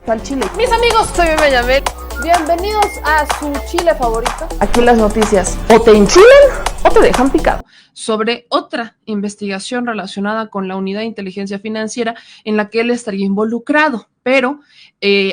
Al chile. Mis amigos, soy Bebe Yamel. Bienvenidos a su chile favorito. Aquí las noticias o te enchilan o te dejan picado. Sobre otra investigación relacionada con la Unidad de Inteligencia Financiera en la que él estaría involucrado. Pero,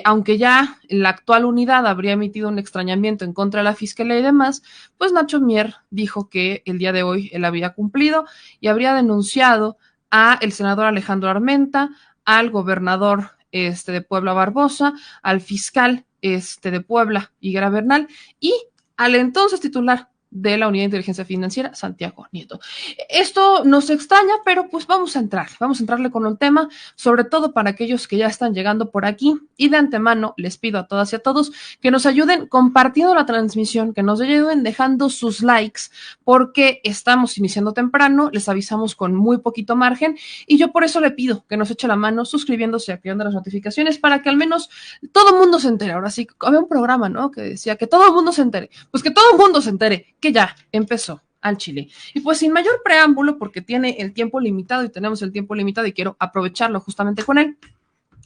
aunque ya la actual unidad habría emitido un extrañamiento en contra de la Fiscalía y demás, pues Nacho Mier dijo que el día de hoy él había cumplido y habría denunciado a el senador Alejandro Armenta, al gobernador de Puebla Barbosa, al fiscal de Puebla Higuera Bernal y al entonces titular de la Unidad de Inteligencia Financiera, Santiago Nieto. Esto nos extraña, pero pues vamos a entrarle con el tema, sobre todo para aquellos que ya están llegando por aquí, y de antemano les pido a todas y a todos que nos ayuden compartiendo la transmisión, que nos ayuden dejando sus likes, porque estamos iniciando temprano, les avisamos con muy poquito margen, y yo por eso le pido que nos eche la mano suscribiéndose y activando las notificaciones para que al menos todo el mundo se entere. Ahora sí, había un programa, ¿no?, que decía que todo el mundo se entere. Pues que todo el mundo se entere que ya empezó al chile. Y pues sin mayor preámbulo, porque tiene el tiempo limitado y tenemos el tiempo limitado y quiero aprovecharlo justamente con él,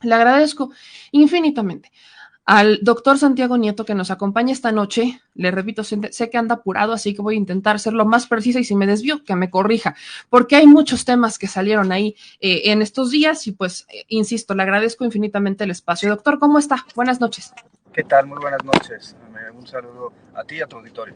le agradezco infinitamente al doctor Santiago Nieto que nos acompaña esta noche. Le repito, sé que anda apurado, así que voy a intentar ser lo más precisa y si me desvío, que me corrija, porque hay muchos temas que salieron ahí en estos días y pues, insisto, le agradezco infinitamente el espacio. Doctor, ¿cómo está? Buenas noches. ¿Qué tal? Muy buenas noches. Un saludo a ti y a tu auditorio.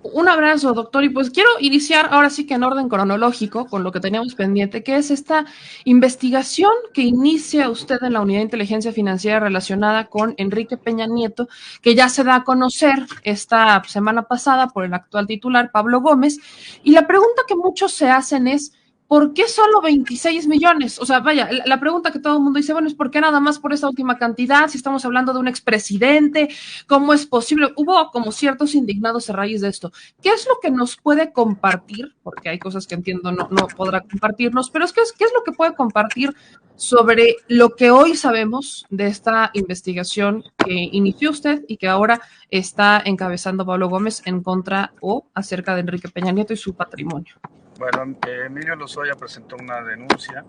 Un abrazo, doctor. Y pues quiero iniciar ahora sí que en orden cronológico con lo que teníamos pendiente, que es esta investigación que inicia usted en la Unidad de Inteligencia Financiera relacionada con Enrique Peña Nieto, que ya se da a conocer esta semana pasada por el actual titular, Pablo Gómez. Y la pregunta que muchos se hacen es, ¿por qué solo 26 millones? O sea, vaya, la pregunta que todo el mundo dice, bueno, es ¿por qué nada más por esa última cantidad? Si estamos hablando de un expresidente, ¿cómo es posible? Hubo como ciertos indignados a raíz de esto. ¿Qué es lo que nos puede compartir? Porque hay cosas que entiendo no podrá compartirnos, pero ¿qué es lo que puede compartir sobre lo que hoy sabemos de esta investigación que inició usted y que ahora está encabezando Pablo Gómez en contra o acerca de Enrique Peña Nieto y su patrimonio? Bueno, Emilio Lozoya presentó una denuncia,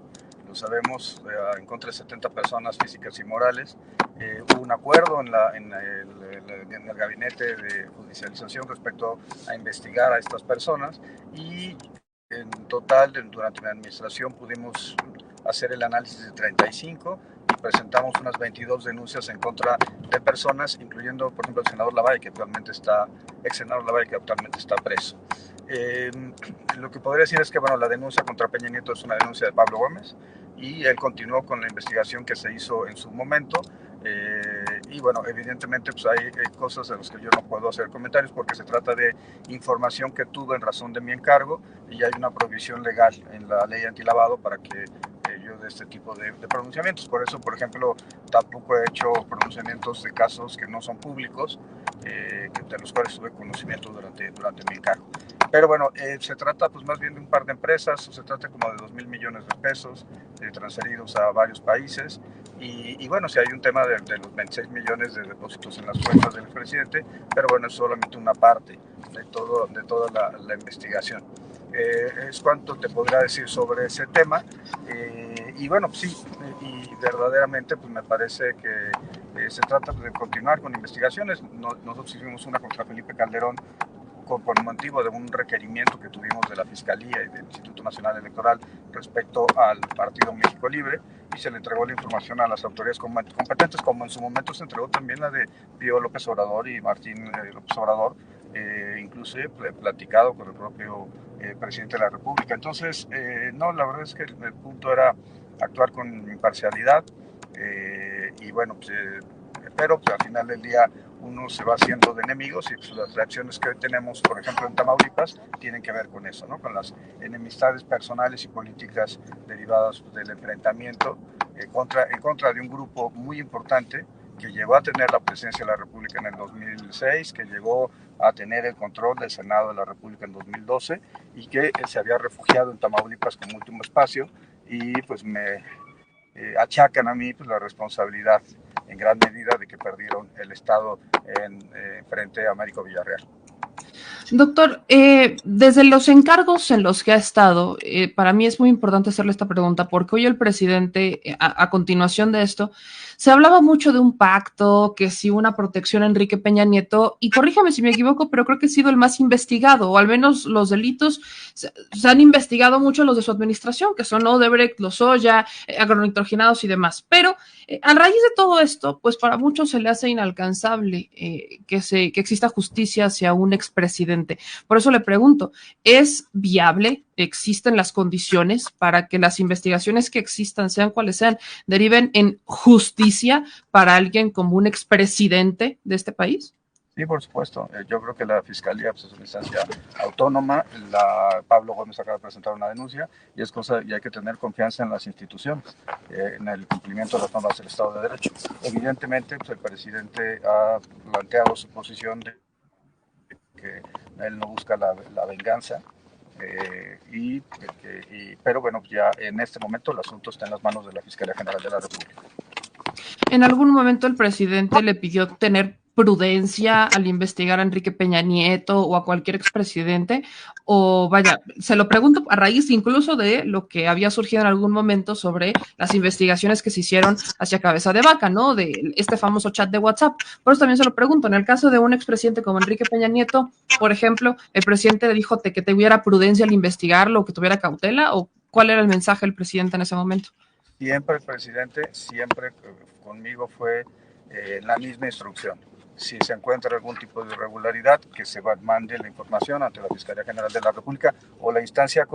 lo sabemos, en contra de 70 personas físicas y morales. Hubo un acuerdo en el gabinete de judicialización respecto a investigar a estas personas y en total durante mi administración pudimos hacer el análisis de 35 y presentamos unas 22 denuncias en contra de personas, incluyendo por ejemplo el senador Lavalle, ex senador Lavalle, que actualmente está preso. Lo que podría decir es que bueno, la denuncia contra Peña Nieto es una denuncia de Pablo Gómez y él continuó con la investigación que se hizo en su momento. Y bueno, evidentemente pues hay cosas de las que yo no puedo hacer comentarios porque se trata de información que tuve en razón de mi encargo y hay una provisión legal en la ley antilavado para que yo de este tipo de pronunciamientos. Por eso, por ejemplo, tampoco he hecho pronunciamientos de casos que no son públicos, de los cuales tuve conocimiento durante mi encargo. Pero bueno, se trata pues más bien de un par de empresas, se trata como de 2,000 millones de pesos transferidos a varios países y bueno, si hay un tema de los 26 millones de depósitos en las cuentas del presidente, pero bueno, es solamente una parte de toda la investigación. Es cuanto te podría decir sobre ese tema y bueno, pues sí, y verdaderamente pues me parece que se trata de continuar con investigaciones. Nosotros hicimos una contra Felipe Calderón por motivo de un requerimiento que tuvimos de la Fiscalía y del Instituto Nacional Electoral respecto al Partido México Libre y se le entregó la información a las autoridades competentes, como en su momento se entregó también la de Pío López Obrador y Martín López Obrador, inclusive platicado con el propio presidente de la República. Entonces, no, la verdad es que el punto era actuar con imparcialidad y bueno, pues, pero pues, al final del día uno se va haciendo de enemigos y pues, las reacciones que hoy tenemos, por ejemplo, en Tamaulipas, tienen que ver con eso, ¿no? Con las enemistades personales y políticas derivadas del enfrentamiento en contra de un grupo muy importante que llegó a tener la presidencia de la República en el 2006, que llegó a tener el control del Senado de la República en 2012 y que se había refugiado en Tamaulipas como último espacio y pues me achacan a mí pues, la responsabilidad en gran medida de que perdieron el Estado frente a Américo Villarreal. Doctor, desde los encargos en los que ha estado, para mí es muy importante hacerle esta pregunta porque hoy el presidente, a continuación de esto, se hablaba mucho de un pacto, que si una protección a Enrique Peña Nieto, y corríjame si me equivoco, pero creo que ha sido el más investigado, o al menos los delitos se han investigado mucho los de su administración, que son Odebrecht, Lozoya, agronitrogenados y demás. Pero a raíz de todo esto, pues para muchos se le hace inalcanzable que exista justicia hacia un expresidente. Por eso le pregunto, ¿es viable? ¿Existen las condiciones para que las investigaciones que existan, sean cuales sean, deriven en justicia para alguien como un expresidente de este país? Sí, por supuesto. Yo creo que la Fiscalía pues, es una instancia autónoma. Pablo Gómez acaba de presentar una denuncia y hay que tener confianza en las instituciones, en el cumplimiento de las normas del Estado de Derecho. Evidentemente, pues, el presidente ha planteado su posición de que él no busca la venganza, pero bueno, ya en este momento el asunto está en las manos de la Fiscalía General de la República. En algún momento el presidente le pidió tener prudencia al investigar a Enrique Peña Nieto o a cualquier expresidente, o vaya, se lo pregunto a raíz incluso de lo que había surgido en algún momento sobre las investigaciones que se hicieron hacia Cabeza de Vaca, ¿no? De este famoso chat de WhatsApp. Por eso también se lo pregunto, en el caso de un expresidente como Enrique Peña Nieto, por ejemplo, el presidente le dijo que tuviera prudencia al investigarlo o que tuviera cautela, o cuál era el mensaje del presidente en ese momento. Siempre el presidente, siempre conmigo fue la misma instrucción. Si se encuentra algún tipo de irregularidad, que se mande la información ante la Fiscalía General de la República o la instancia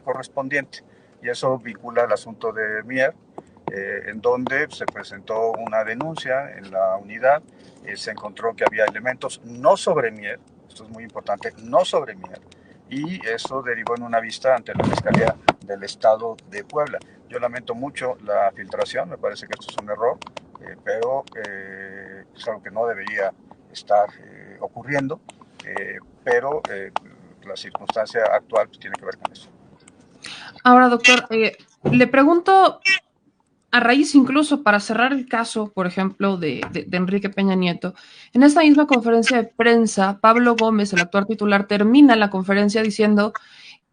correspondiente. Y eso vincula al asunto de Mier, en donde se presentó una denuncia en la unidad, se encontró que había elementos no sobre Mier, esto es muy importante, no sobre Mier, y eso derivó en una vista ante la Fiscalía del Estado de Puebla. Yo lamento mucho la filtración, me parece que esto es un error, pero es algo que no debería estar ocurriendo, pero la circunstancia actual pues, tiene que ver con eso. Ahora, doctor, le pregunto, a raíz incluso para cerrar el caso, por ejemplo, de Enrique Peña Nieto, en esta misma conferencia de prensa, Pablo Gómez, el actual titular, termina la conferencia diciendo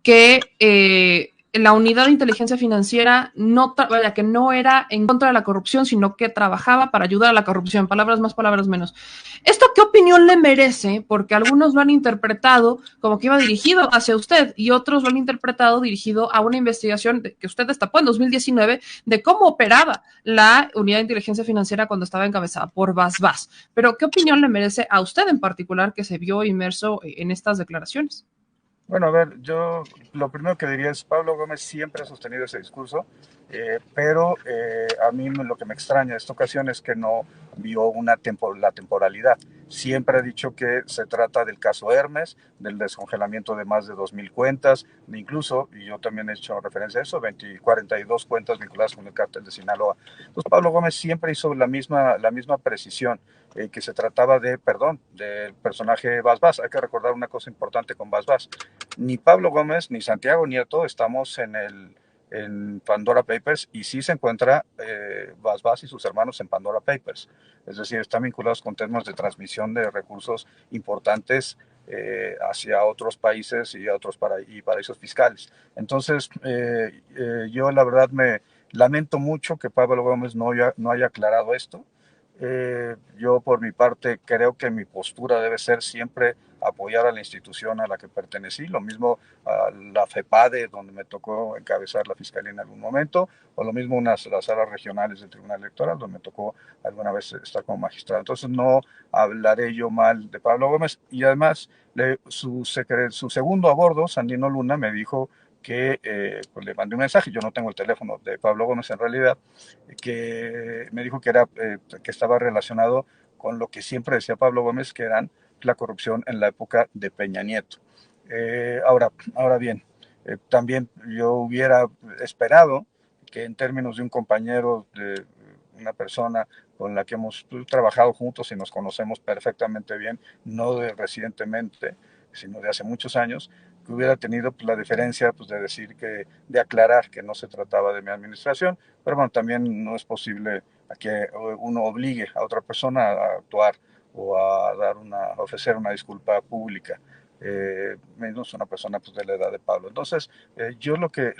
que la unidad de inteligencia financiera que no era en contra de la corrupción, sino que trabajaba para ayudar a la corrupción, palabras más, palabras menos. ¿Esto qué opinión le merece? Porque algunos lo han interpretado como que iba dirigido hacia usted y otros lo han interpretado dirigido a una investigación que usted destapó en 2019 de cómo operaba la unidad de inteligencia financiera cuando estaba encabezada por Basbás. Pero ¿qué opinión le merece a usted en particular que se vio inmerso en estas declaraciones? Bueno, a ver, yo lo primero que diría es, Pablo Gómez siempre ha sostenido ese discurso, pero a mí lo que me extraña en esta ocasión es que no vio la temporalidad. Siempre ha dicho que se trata del caso Hermes, del descongelamiento de más de 2.000 cuentas, incluso, y yo también he hecho referencia a eso, 42 cuentas vinculadas con el cártel de Sinaloa. Entonces, Pablo Gómez siempre hizo la misma precisión. Que se trataba del personaje Basbás. Hay que recordar una cosa importante con Basbás. Ni Pablo Gómez, ni Santiago Nieto estamos en Pandora Papers y sí se encuentra Basbás y sus hermanos en Pandora Papers. Es decir, están vinculados con temas de transmisión de recursos importantes hacia otros países y otros paraísos fiscales. Entonces, yo la verdad me lamento mucho que Pablo Gómez no haya aclarado esto. Yo por mi parte creo que mi postura debe ser siempre apoyar a la institución a la que pertenecí, lo mismo a la FEPADE, donde me tocó encabezar la fiscalía en algún momento, o lo mismo las salas regionales del Tribunal Electoral, donde me tocó alguna vez estar como magistrado. Entonces no hablaré yo mal de Pablo Gómez, y además su segundo a bordo, Sandino Luna, me dijo que pues le mandé un mensaje, yo no tengo el teléfono de Pablo Gómez en realidad, que me dijo que estaba relacionado con lo que siempre decía Pablo Gómez, que eran la corrupción en la época de Peña Nieto. Ahora bien, también yo hubiera esperado que en términos de un compañero, de una persona con la que hemos trabajado juntos y nos conocemos perfectamente bien, no recientemente, sino de hace muchos años, que hubiera tenido pues, la diferencia pues, de aclarar que no se trataba de mi administración, pero bueno, también no es posible a que uno obligue a otra persona a actuar o a ofrecer una disculpa pública. menos una persona pues, de la edad de Pablo. Entonces, yo lo que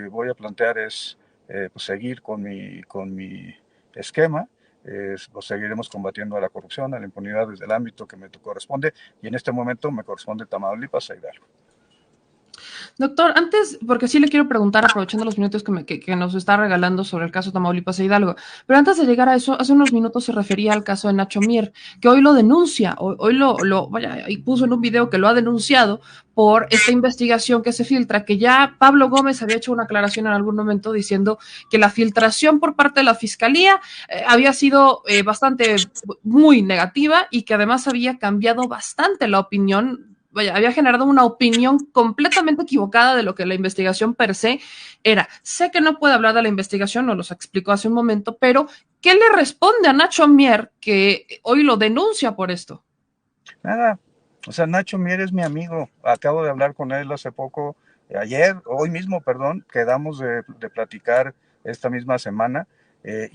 voy a plantear es pues, seguir con mi esquema. Pues, seguiremos combatiendo a la corrupción, a la impunidad desde el ámbito que me corresponde, y en este momento me corresponde Tamaulipas e Hidalgo. Doctor, antes, porque sí le quiero preguntar, aprovechando los minutos que nos está regalando sobre el caso Tamaulipas e Hidalgo, pero antes de llegar a eso, hace unos minutos se refería al caso de Nacho Mier, que hoy lo denuncia, hoy vaya, y puso en un video que lo ha denunciado por esta investigación que se filtra, que ya Pablo Gómez había hecho una aclaración en algún momento diciendo que la filtración por parte de la Fiscalía había sido muy negativa y que además había cambiado bastante la opinión, vaya, había generado una opinión completamente equivocada de lo que la investigación per se era. Sé que no puede hablar de la investigación, nos lo explicó hace un momento, pero ¿qué le responde a Nacho Mier que hoy lo denuncia por esto? Nada, o sea, Nacho Mier es mi amigo, acabo de hablar con él hace poco, hoy mismo, perdón, quedamos de platicar esta misma semana.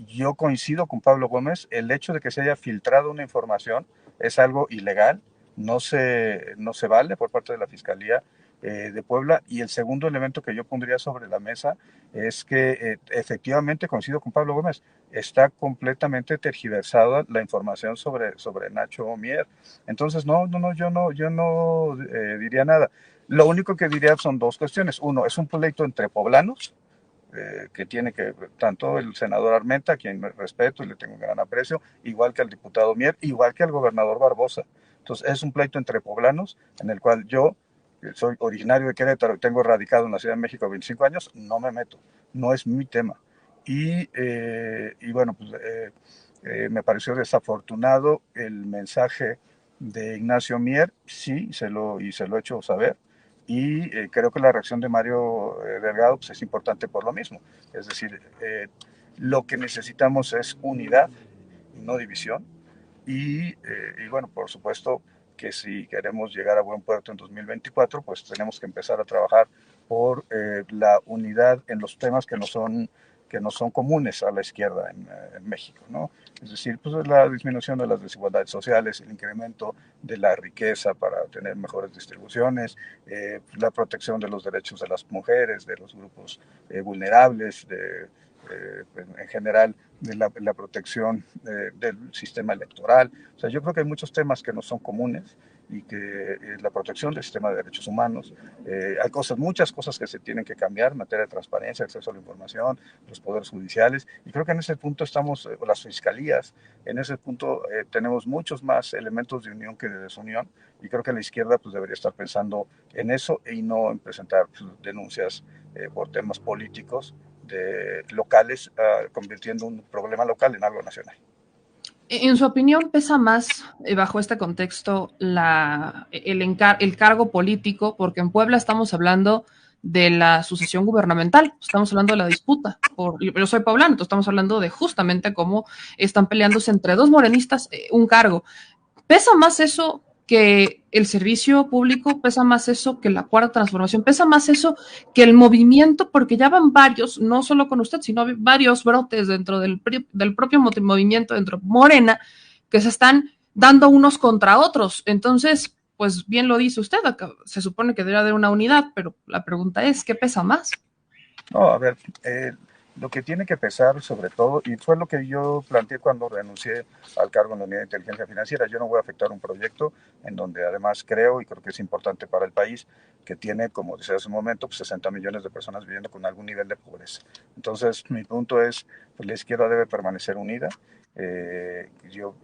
Yo coincido con Pablo Gómez, el hecho de que se haya filtrado una información es algo ilegal, no se vale por parte de la Fiscalía de Puebla. Y el segundo elemento que yo pondría sobre la mesa es que efectivamente coincido con Pablo Gómez, está completamente tergiversada la información sobre Nacho Mier. Entonces, yo no diría nada. Lo único que diría son dos cuestiones. Uno, es un pleito entre poblanos, que tiene que, tanto el senador Armenta, a quien respeto y le tengo un gran aprecio, igual que al diputado Mier, igual que al gobernador Barbosa. Entonces, es un pleito entre poblanos en el cual yo, que soy originario de Querétaro y tengo radicado en la Ciudad de México 25 años, no me meto, no es mi tema. Y bueno, pues me pareció desafortunado el mensaje de Ignacio Mier, sí, y se lo he hecho saber. Y creo que la reacción de Mario Delgado pues, es importante por lo mismo. Es decir, lo que necesitamos es unidad, no división. Y bueno, por supuesto que si queremos llegar a buen puerto en 2024, pues tenemos que empezar a trabajar por la unidad en los temas que no son comunes a la izquierda en México, ¿no? Es decir, pues la disminución de las desigualdades sociales, el incremento de la riqueza para tener mejores distribuciones, la protección de los derechos de las mujeres, de los grupos vulnerables, en general de la protección del sistema electoral. O sea, yo creo que hay muchos temas que no son comunes y que la protección del sistema de derechos humanos, hay muchas cosas que se tienen que cambiar en materia de transparencia, acceso a la información, los poderes judiciales, y creo que en ese punto estamos, las fiscalías, en ese punto tenemos muchos más elementos de unión que de desunión, y creo que la izquierda pues debería estar pensando en eso y no en presentar pues, denuncias por temas políticos locales, convirtiendo un problema local en algo nacional. En su opinión, ¿pesa más bajo este contexto el cargo político? Porque en Puebla estamos hablando de la sucesión gubernamental, estamos hablando de la disputa. Yo soy poblano, entonces estamos hablando de justamente cómo están peleándose entre dos morenistas un cargo. ¿Pesa más eso que el servicio público? ¿Pesa más eso que la cuarta transformación? ¿Pesa más eso que el movimiento? Porque ya van varios, no solo con usted, sino varios brotes dentro del propio movimiento, dentro de Morena, que se están dando unos contra otros. Entonces, pues bien lo dice usted, se supone que debería haber una unidad, pero la pregunta es, ¿qué pesa más? No, a ver, lo que tiene que pesar sobre todo, y fue lo que yo planteé cuando renuncié al cargo en la Unidad de Inteligencia Financiera, yo no voy a afectar un proyecto en donde además creo, y creo que es importante para el país, que tiene, como decía hace un momento, pues 60 millones de personas viviendo con algún nivel de pobreza. Entonces, mi punto es, pues la izquierda debe permanecer unida. Yo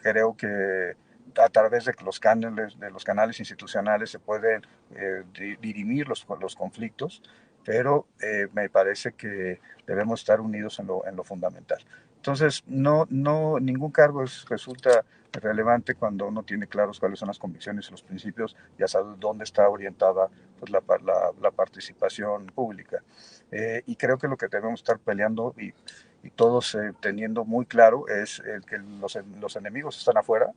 creo que a través de los canales institucionales se pueden dirimir los conflictos, pero me parece que debemos estar unidos en lo fundamental. Entonces, ningún cargo resulta relevante cuando uno tiene claros cuáles son las convicciones y los principios, ya sabes dónde está orientada pues, la participación pública. Y creo que lo que debemos estar peleando y todos teniendo muy claro es que los enemigos están afuera,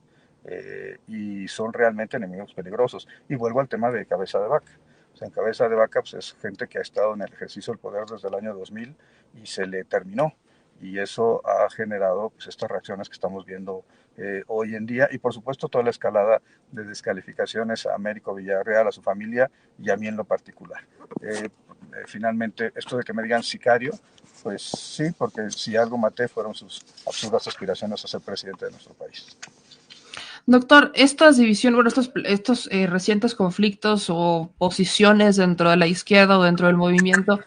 y son realmente enemigos peligrosos. Y vuelvo al tema de cabeza de vaca. O sea, en cabeza de vaca pues, es gente que ha estado en el ejercicio del poder desde el año 2000 y se le terminó. y eso ha generado pues, estas reacciones que estamos viendo hoy en día, y por supuesto toda la escalada de descalificaciones a Américo Villarreal, a su familia y a mí en lo particular. Finalmente, esto de que me digan sicario, pues sí, porque si algo maté fueron sus absurdas aspiraciones a ser presidente de nuestro país. Doctor, estas divisiones, bueno, estos recientes conflictos o posiciones dentro de la izquierda o dentro del movimiento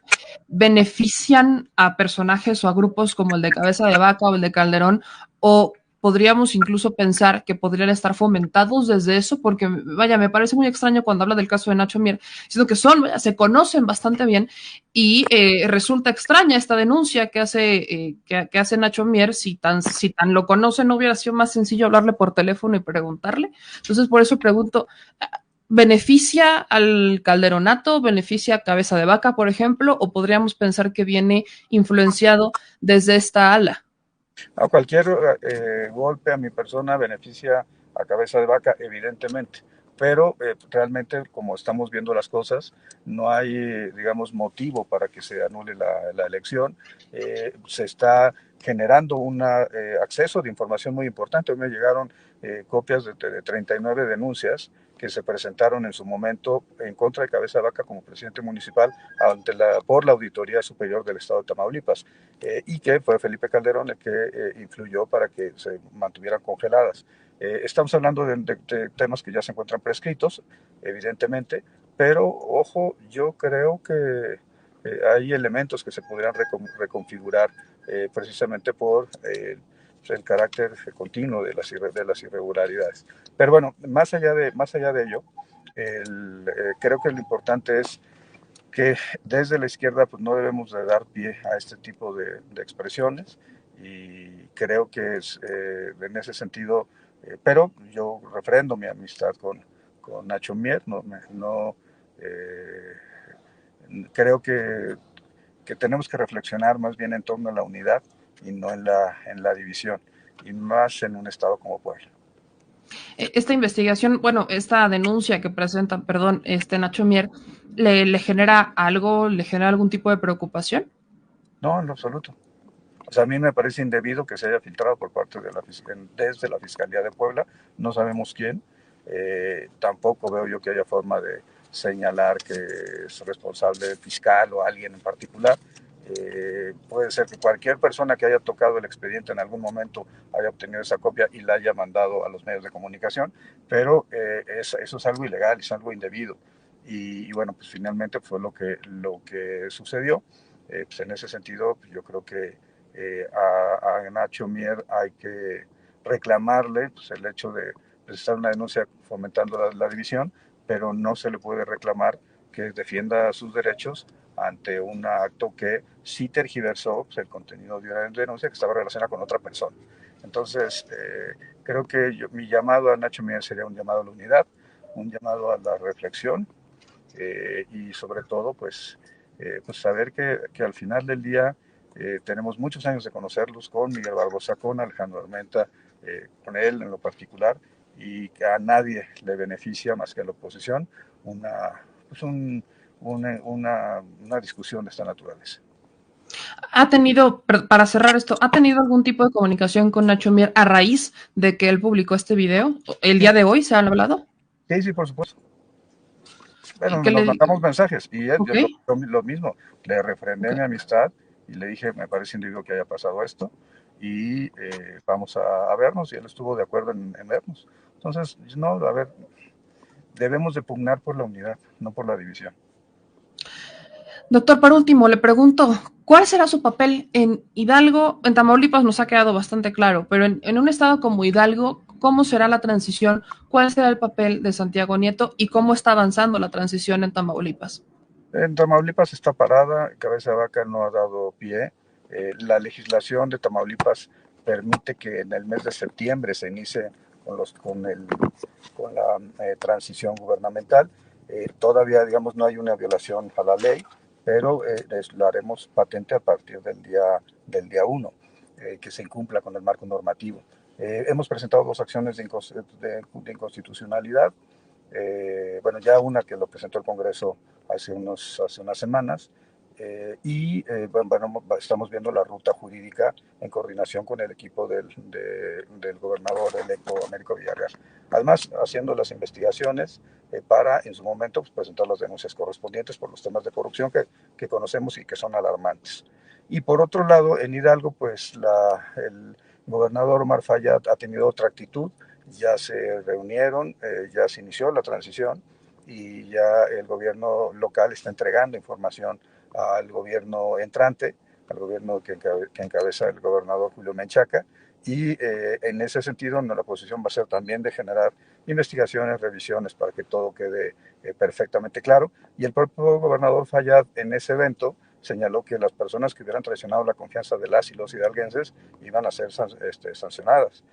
benefician a personajes o a grupos como el de Cabeza de Vaca o el de Calderón, o podríamos incluso pensar que podrían estar fomentados desde eso, porque vaya, me parece muy extraño cuando habla del caso de Nacho Mier, sino que se conocen bastante bien y resulta extraña esta denuncia que hace Nacho Mier, si tan lo conoce, no hubiera sido más sencillo hablarle por teléfono y preguntarle. Entonces, por eso pregunto, ¿beneficia al Calderonato, beneficia a Cabeza de Vaca, por ejemplo, o podríamos pensar que viene influenciado desde esta ala? A cualquier golpe a mi persona beneficia a Cabeza de Vaca, evidentemente, pero realmente, como estamos viendo las cosas, no hay, digamos, motivo para que se anule la elección. Se está generando un acceso de información muy importante. Hoy me llegaron copias de 39 denuncias que se presentaron en su momento en contra de Cabeza de Vaca como presidente municipal por la Auditoría Superior del Estado de Tamaulipas, y que fue Felipe Calderón el que influyó para que se mantuvieran congeladas. Estamos hablando de temas que ya se encuentran prescritos, evidentemente, pero ojo, yo creo que hay elementos que se podrían reconfigurar precisamente por el carácter continuo de las irregularidades. Pero bueno, más allá de ello, creo que lo importante es que desde la izquierda pues no debemos de dar pie a este tipo de expresiones, y creo que es en ese sentido, pero yo refrendo mi amistad con Nacho Mier, no creo que tenemos que reflexionar más bien en torno a la unidad y no en la división, y más en un estado como Puebla. Esta investigación, bueno, esta denuncia que presenta, perdón, Nacho Mier, ¿le genera algo, le genera algún tipo de preocupación? No, en lo absoluto. O sea, a mí me parece indebido que se haya filtrado por parte desde la Fiscalía de Puebla. No sabemos quién. Tampoco veo yo que haya forma de señalar que es responsable el fiscal o alguien en particular. Puede ser que cualquier persona que haya tocado el expediente en algún momento haya obtenido esa copia y la haya mandado a los medios de comunicación, pero eso es algo ilegal, es algo indebido. Y bueno, pues finalmente fue lo que sucedió. Pues en ese sentido, pues yo creo que a Nacho Mier hay que reclamarle pues, el hecho de presentar una denuncia fomentando la división, pero no se le puede reclamar que defienda sus derechos ante un acto que sí tergiversó pues, el contenido de una denuncia que estaba relacionada con otra persona. Entonces, creo que mi llamado a Nacho Mier sería un llamado a la unidad, un llamado a la reflexión, y sobre todo, pues saber que al final del día tenemos muchos años de conocerlos con Miguel Barbosa, con Alejandro Armenta, con él en lo particular, y que a nadie le beneficia más que a la oposición pues una discusión de esta naturaleza. Para cerrar esto, ¿ha tenido algún tipo de comunicación con Nacho Mier a raíz de que él publicó este video? ¿El día de hoy se han hablado? Sí, sí, por supuesto. Bueno, ¿Qué nos le mandamos mensajes y él, Ok. yo lo mismo, le refrendé Ok. mi amistad y le dije, me parece indebido que haya pasado esto, y vamos a vernos, y él estuvo de acuerdo en vernos. Entonces, no, a ver, debemos de pugnar por la unidad, no por la división. Doctor, por último, le pregunto, ¿cuál será su papel en Hidalgo? En Tamaulipas nos ha quedado bastante claro, pero en un estado como Hidalgo, ¿cómo será la transición? ¿Cuál será el papel de Santiago Nieto y cómo está avanzando la transición en Tamaulipas? En Tamaulipas está parada, Cabeza de Vaca no ha dado pie. La legislación de Tamaulipas permite que en el mes de septiembre se inicie con la transición gubernamental. Todavía, digamos, no hay una violación a la ley, pero lo haremos patente a partir del día 1, que se incumpla con el marco normativo. Hemos presentado 2 acciones de inconstitucionalidad. Bueno, ya una que lo presentó el Congreso hace unas semanas, Bueno, estamos viendo la ruta jurídica en coordinación con el equipo del gobernador electo Américo Villarreal. Además, haciendo las investigaciones para, en su momento, pues, presentar las denuncias correspondientes por los temas de corrupción que conocemos y que son alarmantes. Y por otro lado, en Hidalgo, pues el gobernador Omar Fayad ha tenido otra actitud. Ya se reunieron, ya se inició la transición y ya el gobierno local está entregando información al gobierno entrante, al gobierno que encabeza el gobernador Julio Menchaca, y en ese sentido la posición va a ser también de generar investigaciones, revisiones para que todo quede perfectamente claro. Y el propio gobernador Fayad en ese evento señaló que las personas que hubieran traicionado la confianza de las y los hidalguenses iban a ser sancionadas,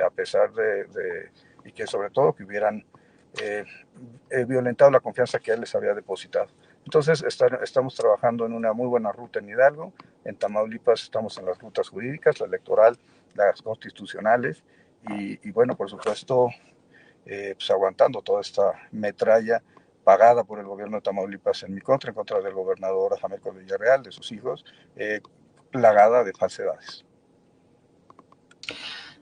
a pesar y que sobre todo que hubieran violentado la confianza que él les había depositado. Entonces estamos trabajando en una muy buena ruta en Hidalgo. En Tamaulipas estamos en las rutas jurídicas, la electoral, las constitucionales y bueno, por supuesto, pues aguantando toda esta metralla pagada por el gobierno de Tamaulipas en contra del gobernador Américo Villarreal, de sus hijos, plagada de falsedades.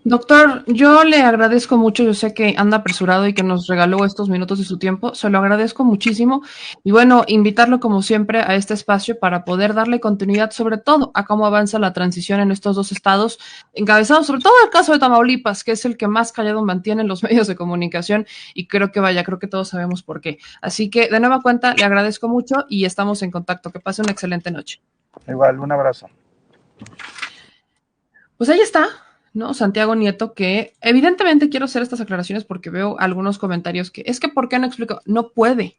Doctor, yo le agradezco mucho, yo sé que anda apresurado y que nos regaló estos minutos de su tiempo, se lo agradezco muchísimo y bueno, invitarlo como siempre a este espacio para poder darle continuidad sobre todo a cómo avanza la transición en estos dos estados, encabezados sobre todo el caso de Tamaulipas, que es el que más callado mantienen los medios de comunicación y creo que todos sabemos por qué. Así que de nueva cuenta le agradezco mucho y estamos en contacto, que pase una excelente noche. Igual, un abrazo. Pues ahí está, ¿no? Santiago Nieto, que evidentemente quiero hacer estas aclaraciones porque veo algunos comentarios que es que ¿por qué no explico? No puede.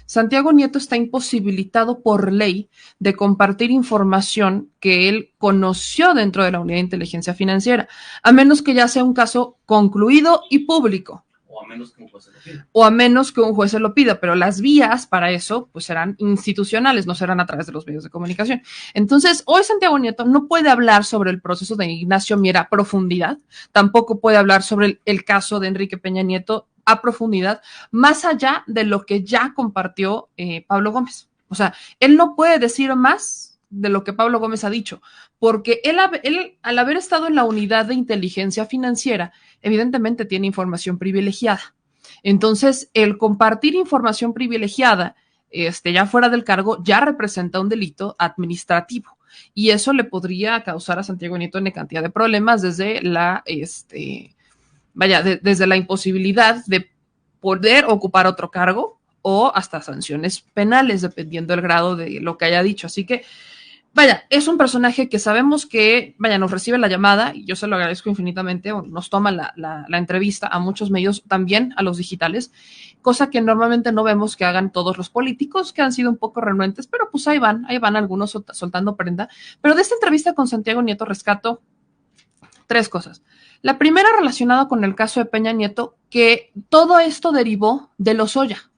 Santiago Nieto está imposibilitado por ley de compartir información que él conoció dentro de la Unidad de Inteligencia Financiera, a menos que ya sea un caso concluido y público. O a menos que un juez se lo pida. O a menos que un juez se lo pida, pero las vías para eso pues serán institucionales, no serán a través de los medios de comunicación. Entonces, hoy Santiago Nieto no puede hablar sobre el proceso de Ignacio Mier a profundidad, tampoco puede hablar sobre el caso de Enrique Peña Nieto a profundidad, más allá de lo que ya compartió Pablo Gómez. O sea, él no puede decir más de lo que Pablo Gómez ha dicho, porque él al haber estado en la Unidad de Inteligencia Financiera, evidentemente tiene información privilegiada. Entonces, el compartir información privilegiada, ya fuera del cargo, ya representa un delito administrativo. Y eso le podría causar a Santiago Nieto una cantidad de problemas desde desde la imposibilidad de poder ocupar otro cargo o hasta sanciones penales, dependiendo del grado de lo que haya dicho. Así que, es un personaje que sabemos que, nos recibe la llamada, y yo se lo agradezco infinitamente, o nos toma la entrevista a muchos medios, también a los digitales, cosa que normalmente no vemos que hagan todos los políticos, que han sido un poco renuentes, pero pues ahí van algunos soltando prenda. Pero de esta entrevista con Santiago Nieto rescato 3 cosas. La primera relacionada con el caso de Peña Nieto, que todo esto derivó de Lozoya.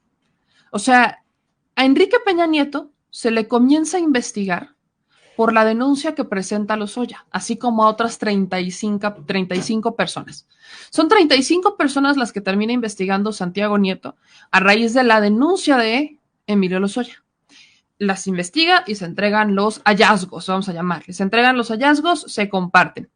O sea, a Enrique Peña Nieto se le comienza a investigar por la denuncia que presenta Lozoya, así como a otras 35 personas. Son 35 personas las que termina investigando Santiago Nieto a raíz de la denuncia de Emilio Lozoya. Las investiga y se entregan los hallazgos, vamos a llamarles. Se entregan los hallazgos, se comparten.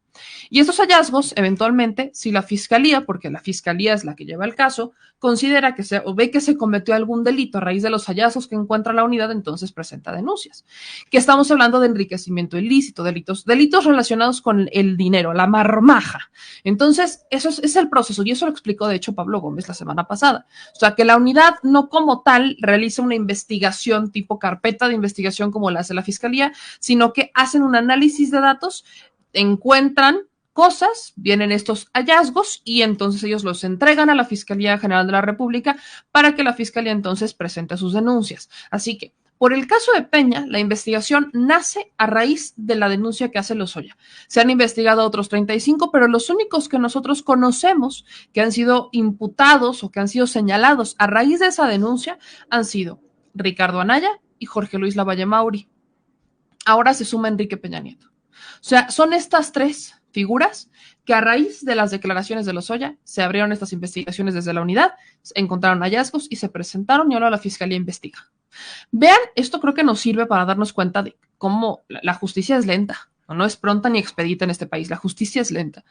Y estos hallazgos, eventualmente, si la fiscalía, porque la fiscalía es la que lleva el caso, considera o ve que se cometió algún delito a raíz de los hallazgos que encuentra la unidad, entonces presenta denuncias. Que estamos hablando de enriquecimiento ilícito, delitos relacionados con el dinero, la marmaja. Entonces, eso es el proceso, y eso lo explicó, de hecho, Pablo Gómez la semana pasada. O sea, que la unidad no como tal realiza una investigación tipo carpeta de investigación como la hace la fiscalía, sino que hacen un análisis de datos, encuentran cosas, vienen estos hallazgos y entonces ellos los entregan a la Fiscalía General de la República para que la Fiscalía entonces presente sus denuncias. Así que, por el caso de Peña, la investigación nace a raíz de la denuncia que hace Lozoya. Se han investigado a otros 35, pero los únicos que nosotros conocemos que han sido imputados o que han sido señalados a raíz de esa denuncia han sido Ricardo Anaya y Jorge Luis Lavalle Mauri. Ahora se suma Enrique Peña Nieto. O sea, son estas 3 figuras que a raíz de las declaraciones de Lozoya se abrieron estas investigaciones desde la unidad, se encontraron hallazgos y se presentaron y ahora la Fiscalía investiga. Vean, esto creo que nos sirve para darnos cuenta de cómo la justicia es lenta, no es pronta ni expedita en este país, la justicia es lenta.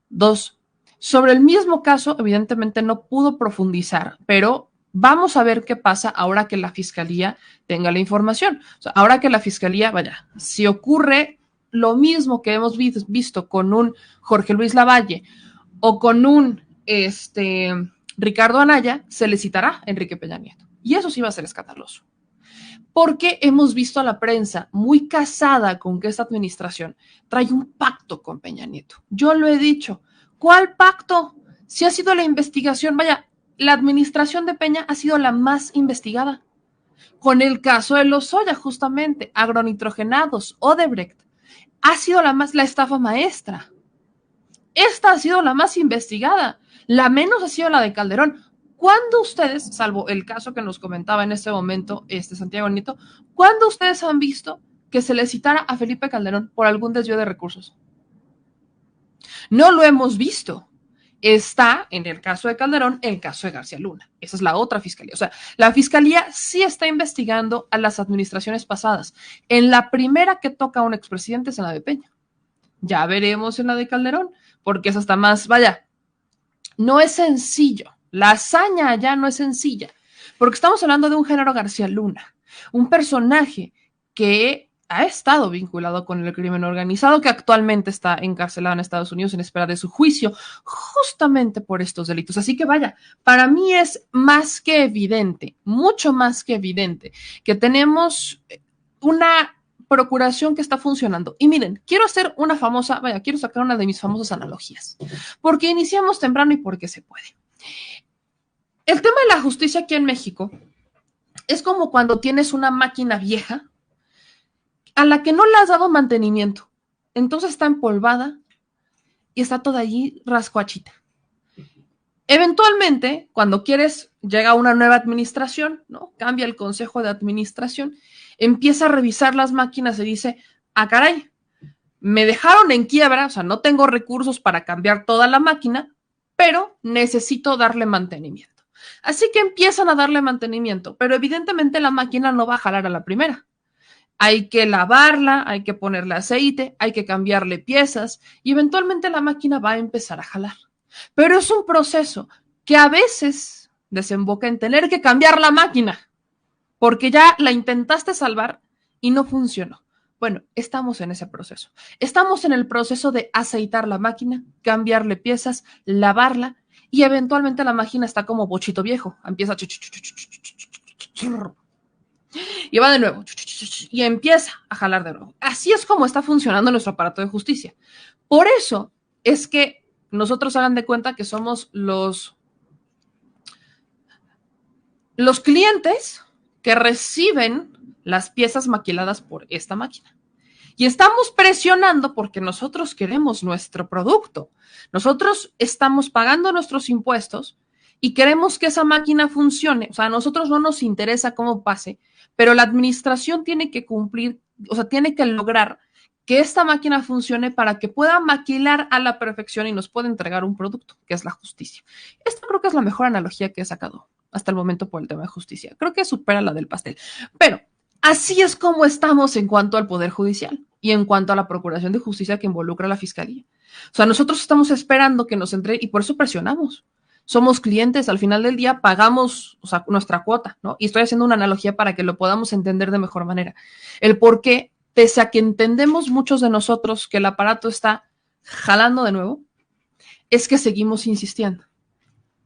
2, sobre el mismo caso, evidentemente no pudo profundizar, pero vamos a ver qué pasa ahora que la fiscalía tenga la información. O sea, ahora que la fiscalía, vaya, si ocurre lo mismo que hemos visto con un Jorge Luis Lavalle o con un Ricardo Anaya, se le citará a Enrique Peña Nieto. Y eso sí va a ser escandaloso. Porque hemos visto a la prensa muy casada con que esta administración trae un pacto con Peña Nieto. Yo lo he dicho. ¿Cuál pacto? Si ha sido la investigación, vaya, la administración de Peña ha sido la más investigada. Con el caso de Lozoya, justamente, agronitrogenados, Odebrecht, ha sido la estafa maestra. Esta ha sido la más investigada. La menos ha sido la de Calderón. ¿Cuándo ustedes, salvo el caso que nos comentaba en este momento Santiago Nieto, cuándo ustedes han visto que se le citara a Felipe Calderón por algún desvío de recursos? No lo hemos visto. Está, en el caso de Calderón, el caso de García Luna. Esa es la otra fiscalía. O sea, la fiscalía sí está investigando a las administraciones pasadas. En la primera que toca a un expresidente es en la de Peña. Ya veremos en la de Calderón, porque es hasta más, vaya, no es sencillo. La hazaña allá no es sencilla, porque estamos hablando de un Genaro García Luna, un personaje que ha estado vinculado con el crimen organizado, que actualmente está encarcelado en Estados Unidos en espera de su juicio, justamente por estos delitos. Así que vaya, para mí es más que evidente, mucho más que evidente, que tenemos una procuración que está funcionando. Y miren, quiero sacar una de mis famosas analogías, porque iniciamos temprano y porque se puede. El tema de la justicia aquí en México es como cuando tienes una máquina vieja a la que no le has dado mantenimiento. Entonces está empolvada y está toda allí rascuachita. Eventualmente, cuando llega una nueva administración, ¿no? Cambia el consejo de administración, empieza a revisar las máquinas y dice, caray, me dejaron en quiebra, o sea, no tengo recursos para cambiar toda la máquina, pero necesito darle mantenimiento. Así que empiezan a darle mantenimiento, pero evidentemente la máquina no va a jalar a la primera. Hay que lavarla, hay que ponerle aceite, hay que cambiarle piezas y eventualmente la máquina va a empezar a jalar. Pero es un proceso que a veces desemboca en tener que cambiar la máquina porque ya la intentaste salvar y no funcionó. Bueno, estamos en ese proceso. Estamos en el proceso de aceitar la máquina, cambiarle piezas, lavarla y eventualmente la máquina está como bochito viejo. Empieza y va de nuevo y empieza a jalar de nuevo. Así es como está funcionando nuestro aparato de justicia. Por eso es que nosotros hagan de cuenta que somos los clientes que reciben las piezas maquiladas por esta máquina. Y estamos presionando porque nosotros queremos nuestro producto. Nosotros estamos pagando nuestros impuestos y queremos que esa máquina funcione. O sea, a nosotros no nos interesa cómo pase, pero la administración tiene que cumplir, o sea, tiene que lograr que esta máquina funcione para que pueda maquilar a la perfección y nos pueda entregar un producto, que es la justicia. Esta creo que es la mejor analogía que he sacado hasta el momento por el tema de justicia. Creo que supera la del pastel. Pero así es como estamos en cuanto al Poder Judicial y en cuanto a la Procuración de Justicia que involucra a la Fiscalía. O sea, nosotros estamos esperando que nos entre y por eso presionamos. Somos clientes, al final del día pagamos, o sea, nuestra cuota, ¿no? Y estoy haciendo una analogía para que lo podamos entender de mejor manera. El por qué, pese a que entendemos muchos de nosotros que el aparato está jalando de nuevo, es que seguimos insistiendo.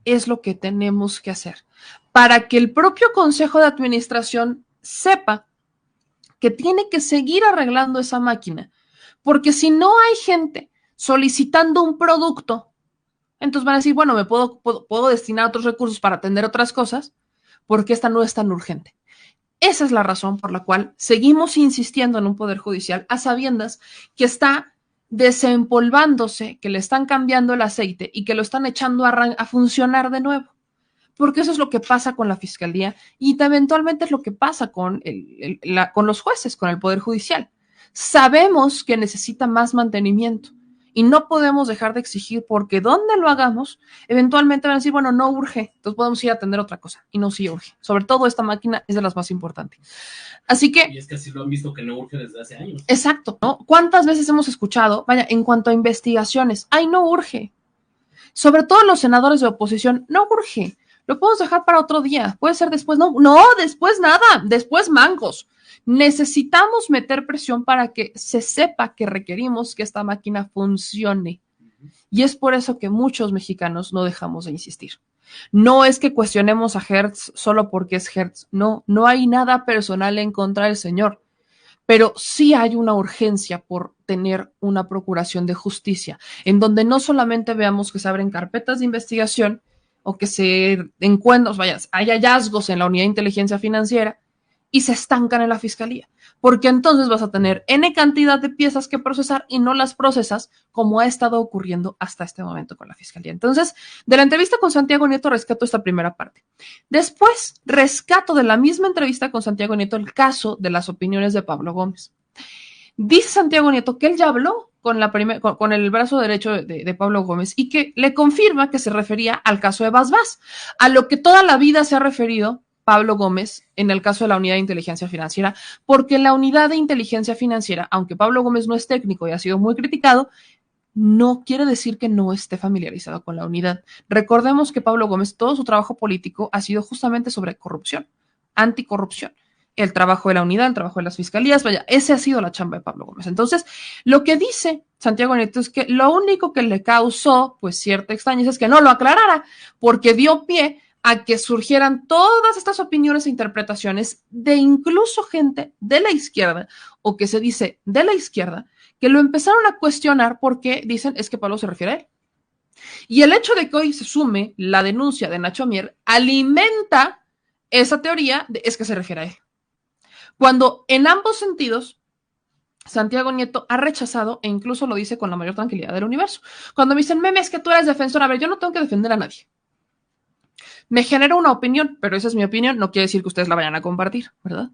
Es lo que tenemos que hacer para que el propio Consejo de Administración sepa que tiene que seguir arreglando esa máquina, porque si no hay gente solicitando un producto, entonces van a decir, bueno, me puedo destinar otros recursos para atender otras cosas, porque esta no es tan urgente. Esa es la razón por la cual seguimos insistiendo en un Poder Judicial a sabiendas que está desempolvándose, que le están cambiando el aceite y que lo están echando a funcionar de nuevo. Porque eso es lo que pasa con la Fiscalía y eventualmente es lo que pasa con los jueces, con el Poder Judicial. Sabemos que necesita más mantenimiento Y no podemos dejar de exigir porque donde lo hagamos, eventualmente van a decir, bueno, no urge, entonces podemos ir a atender otra cosa. Y no, sí urge. Sobre todo esta máquina es de las más importantes. Así que... Y es que así lo han visto que no urge desde hace años. Exacto, ¿no? ¿Cuántas veces hemos escuchado, vaya, en cuanto a investigaciones, ay, no urge? Sobre todo los senadores de oposición, no urge. Lo podemos dejar para otro día. Puede ser después, no, después nada, después mangos. Necesitamos meter presión para que se sepa que requerimos que esta máquina funcione. Y es por eso que muchos mexicanos no dejamos de insistir. No es que cuestionemos a Hertz solo porque es Hertz. No, no hay nada personal en contra del señor. Pero sí hay una urgencia por tener una procuración de justicia, en donde no solamente veamos que se abren carpetas de investigación o que se encuentran, vaya, hay hallazgos en la unidad de inteligencia financiera y se estancan en la fiscalía, porque entonces vas a tener N cantidad de piezas que procesar y no las procesas como ha estado ocurriendo hasta este momento con la fiscalía. Entonces, de la entrevista con Santiago Nieto rescato esta primera parte. Después, rescato de la misma entrevista con Santiago Nieto el caso de las opiniones de Pablo Gómez. Dice Santiago Nieto que él ya habló con el brazo derecho de Pablo Gómez y que le confirma que se refería al caso de Bas Bas, a lo que toda la vida se ha referido Pablo Gómez en el caso de la unidad de inteligencia financiera, porque la unidad de inteligencia financiera, aunque Pablo Gómez no es técnico y ha sido muy criticado, no quiere decir que no esté familiarizado con la unidad. Recordemos que Pablo Gómez, todo su trabajo político ha sido justamente sobre corrupción, anticorrupción. El trabajo de la unidad, el trabajo de las fiscalías, vaya, ese ha sido la chamba de Pablo Gómez. Entonces, lo que dice Santiago Nieto es que lo único que le causó, pues, cierta extrañeza es que no lo aclarara, porque dio pie a que surgieran todas estas opiniones e interpretaciones de incluso gente de la izquierda, o que se dice de la izquierda, que lo empezaron a cuestionar porque dicen es que Pablo se refiere a él. Y el hecho de que hoy se sume la denuncia de Nacho Mier alimenta esa teoría de es que se refiere a él. Cuando en ambos sentidos Santiago Nieto ha rechazado, e incluso lo dice con la mayor tranquilidad del universo. Cuando me dicen, meme, es que tú eres defensor, a ver, yo no tengo que defender a nadie. Me genera una opinión, pero esa es mi opinión, no quiere decir que ustedes la vayan a compartir, ¿verdad?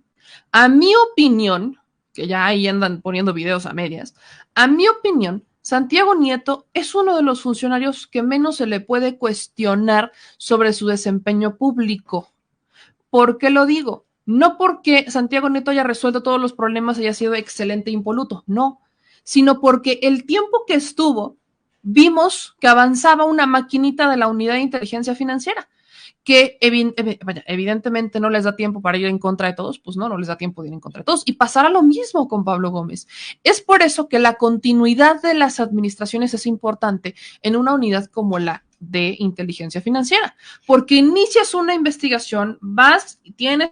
A mi opinión, que ya ahí andan poniendo videos a medias, a mi opinión, Santiago Nieto es uno de los funcionarios que menos se le puede cuestionar sobre su desempeño público. ¿Por qué lo digo? No porque Santiago Nieto haya resuelto todos los problemas y haya sido excelente e impoluto, no, sino porque el tiempo que estuvo, vimos que avanzaba una maquinita de la unidad de inteligencia financiera, que evidentemente no les da tiempo para ir en contra de todos, pues no les da tiempo de ir en contra de todos. Y pasará lo mismo con Pablo Gómez. Es por eso que la continuidad de las administraciones es importante en una unidad como la de inteligencia financiera, porque inicias una investigación, vas y tienes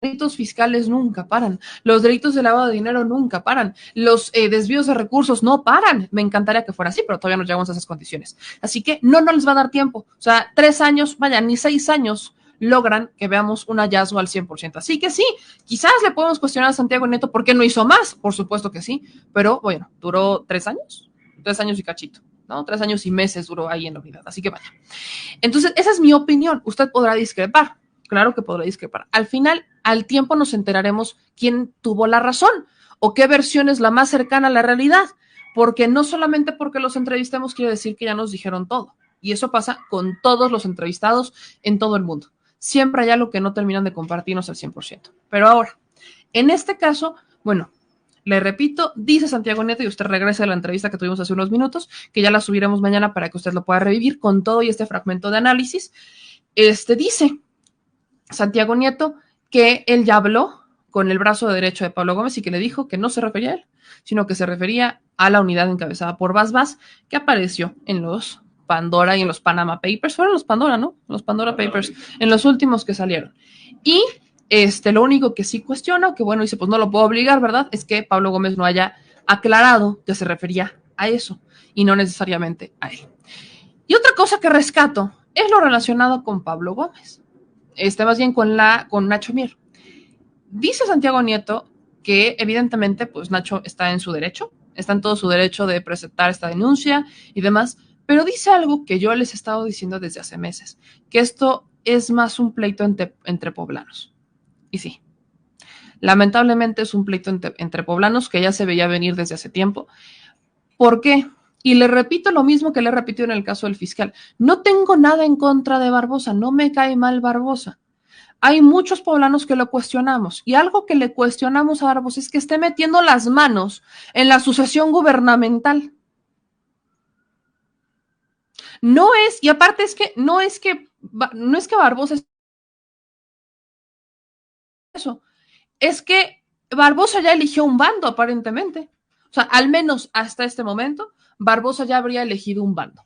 delitos fiscales nunca paran, los delitos de lavado de dinero nunca paran, los desvíos de recursos no paran. Me encantaría que fuera así, pero todavía no llegamos a esas condiciones. Así que no les va a dar tiempo. O sea, 3 años, vaya, ni 6 años logran que veamos un hallazgo al 100%. Así que sí, quizás le podemos cuestionar a Santiago Nieto por qué no hizo más, por supuesto que sí, pero bueno, duró 3 años, 3 años y cachito, ¿no? 3 años y meses duró ahí en la unidad. Así que vaya. Entonces, esa es mi opinión. Usted podrá discrepar. Claro que podrá discrepar. Al final, al tiempo nos enteraremos quién tuvo la razón o qué versión es la más cercana a la realidad, porque no solamente porque los entrevistemos quiere decir que ya nos dijeron todo. Y eso pasa con todos los entrevistados en todo el mundo. Siempre hay algo que no terminan de compartirnos al 100%. Pero ahora, en este caso, bueno, le repito, dice Santiago Nieto, y usted regresa a la entrevista que tuvimos hace unos minutos, que ya la subiremos mañana para que usted lo pueda revivir con todo y este fragmento de análisis. Dice Santiago Nieto que él ya habló con el brazo derecho de Pablo Gómez y que le dijo que no se refería a él, sino que se refería a la unidad encabezada por Bas Bas, que apareció en los Pandora y en los Panama Papers. Fueron los Pandora, ¿no? Los Pandora Papers, en los últimos que salieron. Y lo único que sí cuestiona, que bueno, dice, pues no lo puedo obligar, ¿verdad? Es que Pablo Gómez no haya aclarado que se refería a eso y no necesariamente a él. Y otra cosa que rescato es lo relacionado con Pablo Gómez. Más bien con Nacho Mier. Dice Santiago Nieto que evidentemente pues Nacho está en su derecho, está en todo su derecho de presentar esta denuncia y demás, pero dice algo que yo les he estado diciendo desde hace meses, que esto es más un pleito entre poblanos. Y sí, Lamentablemente es un pleito entre poblanos que ya se veía venir desde hace tiempo. ¿Por qué? Y le repito lo mismo que le repitió en el caso del fiscal. No tengo nada en contra de Barbosa, no me cae mal Barbosa. Hay muchos poblanos que lo cuestionamos y algo que le cuestionamos a Barbosa es que esté metiendo las manos en la sucesión gubernamental. No es, y aparte es que no es que Barbosa es eso, es que Barbosa ya eligió un bando aparentemente. O sea, al menos hasta este momento, Barbosa ya habría elegido un bando.